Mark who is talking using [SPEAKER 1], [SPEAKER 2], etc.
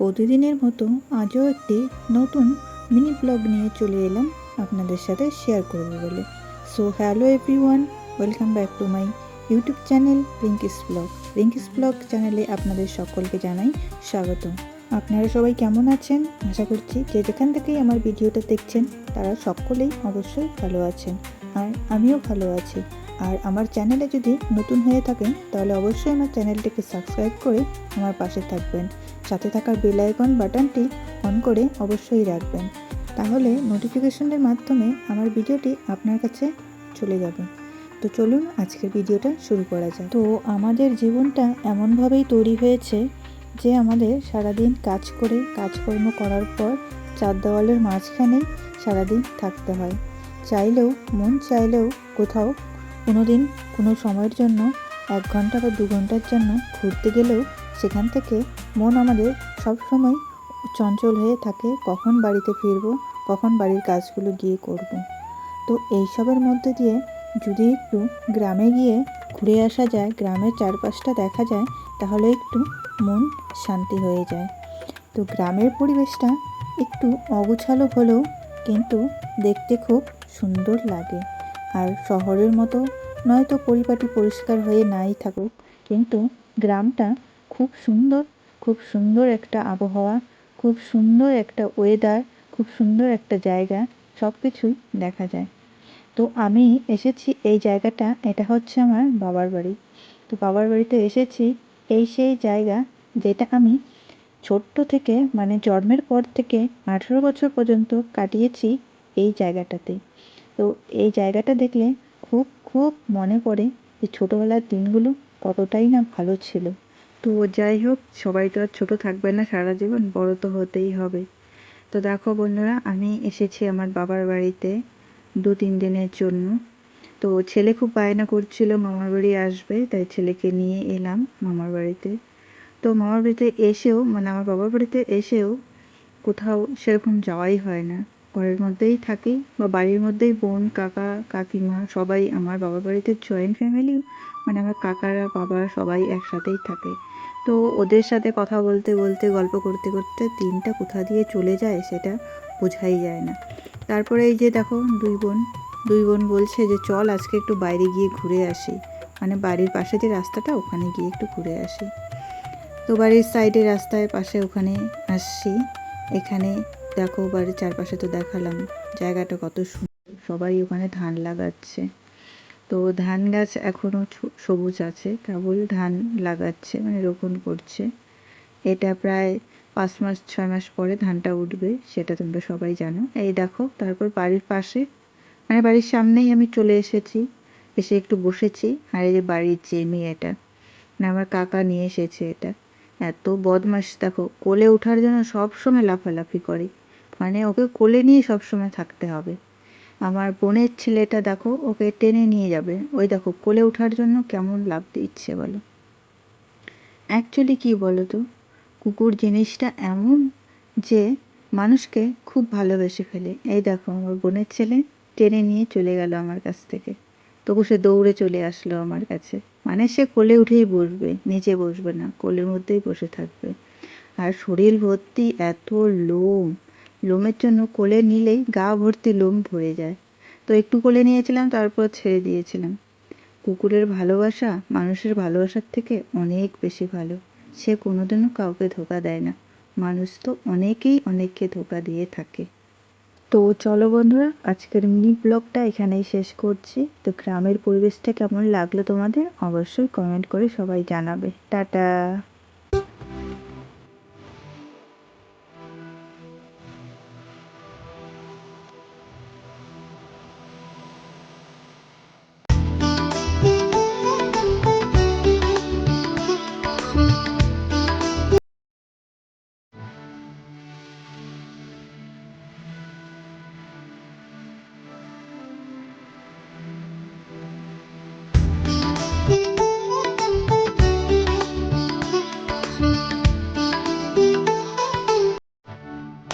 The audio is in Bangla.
[SPEAKER 1] প্রতিদিনের মতো আজও একটি নতুন মিনি ব্লগ নিয়ে চলে এলাম আপনাদের সাথে শেয়ার করব বলে। So hello everyone, welcome back to my YouTube channel Rinki's blog চ্যানেলে আপনাদের সকলকে জানাই স্বাগত। আপনারা সবাই কেমন আছেন? আশা করছি যে যেখান থেকেই আমার ভিডিওটা দেখছেন তারা সকলেই অবশ্যই ভালো আছেন, আর আমিও ভালো আছি। আর আমার চ্যানেলে যদি নতুন হয়ে থাকেন তাহলে অবশ্যই আমার চ্যানেলটিকে সাবস্ক্রাইব করে আমার পাশে থাকবেন, সাথে থাকা বেল আইকন বাটনটি অন করে অবশ্যই রাখবেন, তাহলে নোটিফিকেশনের মাধ্যমে আমার ভিডিওটি আপনার কাছে চলে যাবে। তো চলুন আজকের ভিডিওটা শুরু করা যায়। তো আমাদের জীবনটা এমনভাবেই তৈরি হয়েছে যে আমাদের সারাদিন কাজকর্ম করার পর চার দেওয়ালের মাঝখানেই সারাদিন থাকতে হয়। মন চাইলেও কোথাও কোনো দিন কোনো সময়ের জন্য 1 ঘন্টা বা 2 ঘন্টার জন্য ঘুরতে গেলেও সেখান থেকে মন আমাদের সবসময় চঞ্চল হয়ে থাকে, কখন বাড়িতে ফিরবো, কখন বাড়ির কাজগুলো গিয়ে করব। তো এইসবের মধ্যে দিয়ে যদি একটু গ্রামে গিয়ে ঘুরে আসা যায়, গ্রামের চারপাশটা দেখা যায়, তাহলে একটু মন শান্তি হয়ে যায়। তো গ্রামের পরিবেশটা একটু অগোছালো হলেও কিন্তু দেখতে খুব সুন্দর লাগে। আর শহরের মতো নয়তো পরিপাটি পরিষ্কার হয়ে নাই থাকুক, কিন্তু গ্রামটা খুব সুন্দর একটা আবহাওয়া, খুব সুন্দর একটা ওয়েদার, খুব সুন্দর একটা জায়গা, সব কিছুই দেখা যায়। তো আমি এসেছি এই জায়গাটা, এটা হচ্ছে আমার বাবার বাড়ি। তো বাবার বাড়িতে এসেছি, সেই জায়গা যেটা আমি ছোট্ট থেকে মানে জন্মের পর থেকে 18 বছর পর্যন্ত কাটিয়েছি এই জায়গাটাতে। তো এই জায়গাটা দেখলে খুব খুব মনে পড়ে যে ছোটোবেলার দিনগুলো কতটাই না ভালো ছিল। তো যাই হোক, সবাই তো আর ছোটো থাকবে না সারা জীবন, বড় তো হতেই হবে। তো দেখো বন্ধুরা, আমি এসেছি আমার বাবার বাড়িতে 2-3 দিনের জন্য। তো ছেলে খুব বায়না করছিল মামার বাড়ি আসবে, তাই ছেলেকে নিয়ে এলাম মামার বাড়িতে। তো মামার বাড়িতে এসেও মানে আমার বাবার বাড়িতে এসেও কোথাও সেরকম যাওয়াই হয় না, ঘরের মধ্যেই থাকি বা বাড়ির মধ্যেই বোন, কাকা, কাকিমা সবাই আমার বাবার বাড়িতে জয়েন্ট ফ্যামিলি, মানে আমার কাকারা, বাবা সবাই একসাথেই থাকে। তো ওদের সাথে কথা বলতে বলতে, গল্প করতে করতে দিনটা কোথা দিয়ে চলে যায় সেটা বোঝাই যায় না। তারপরে এই যে দেখো দুই বোন বলছে যে চল আজকে একটু বাইরে গিয়ে ঘুরে আসি, মানে বাড়ির পাশে যে রাস্তাটা ওখানে গিয়ে একটু ঘুরে আসি। তো বাড়ির সাইডে রাস্তায় পাশে ওখানে আসছি। এখানে দেখো বাড়ির চারপাশে তো দেখালাম জায়গাটা কত সুন্দর, সবাই ওখানে ধান লাগাচ্ছে। তো ধান গাছ এখনও সবুজ আছে, কেবল ধান লাগাচ্ছে মানে রোপণ করছে। এটা প্রায় 5 মাস 6 মাস পরে ধানটা উঠবে, সেটা তোমরা সবাই জানো। এই দেখো, তারপর বাড়ির পাশে মানে বাড়ির সামনেই আমি চলে এসেছি, এসে একটু বসেছি। আর এই যে বাড়ির যে মেয়েটা, মানে আমার কাকা নিয়ে এসেছে, এটা এত বদমাশ দেখো, কোলে ওঠার জন্য সব সময় লাফালাফি করে, মানে ওকে কোলে নিয়ে সব সময় থাকতে হবে। আমার বোনের ছেলেটা দেখো, ওকে টেনে নিয়ে যাবে, ওই দেখো কোলে ওঠার জন্য কেমন লাফ দিচ্ছে বলো। অ্যাকচুয়ালি কী বলো তো, কুকুর জিনিসটা এমন যে মানুষকে খুব ভালোবেসে ফেলে। এই দেখো আমার বোনের ছেলে টেনে নিয়ে চলে গেল আমার কাছ থেকে, তবু সে দৌড়ে চলে আসলো আমার কাছে। মানে সে কোলে উঠেই বসবে, নিচে বসবে না, কোলের মধ্যেই বসে থাকবে। আর শরীর ভর্তি এত লোমের জন্য কোলে নিলেই গা ভর্তি লোম ভরে যায়। তো একটু কোলে নিয়েছিলাম, তারপর ছেড়ে দিয়েছিলাম। কুকুরের ভালোবাসা মানুষের ভালোবাসার থেকে অনেক বেশি ভালো। সে কোনোদিনও কাউকে ধোঁকা দেয় না। মানুষ তো অনেককে ধোঁকা দিয়ে থাকে। তো চলো বন্ধুরা, আজকের মিনি ব্লগটা এখানেই শেষ করছি। তো গ্রামের পরিবেশটা কেমন লাগলো তোমাদের অবশ্যই কমেন্ট করে সবাই জানাবে। টাটা।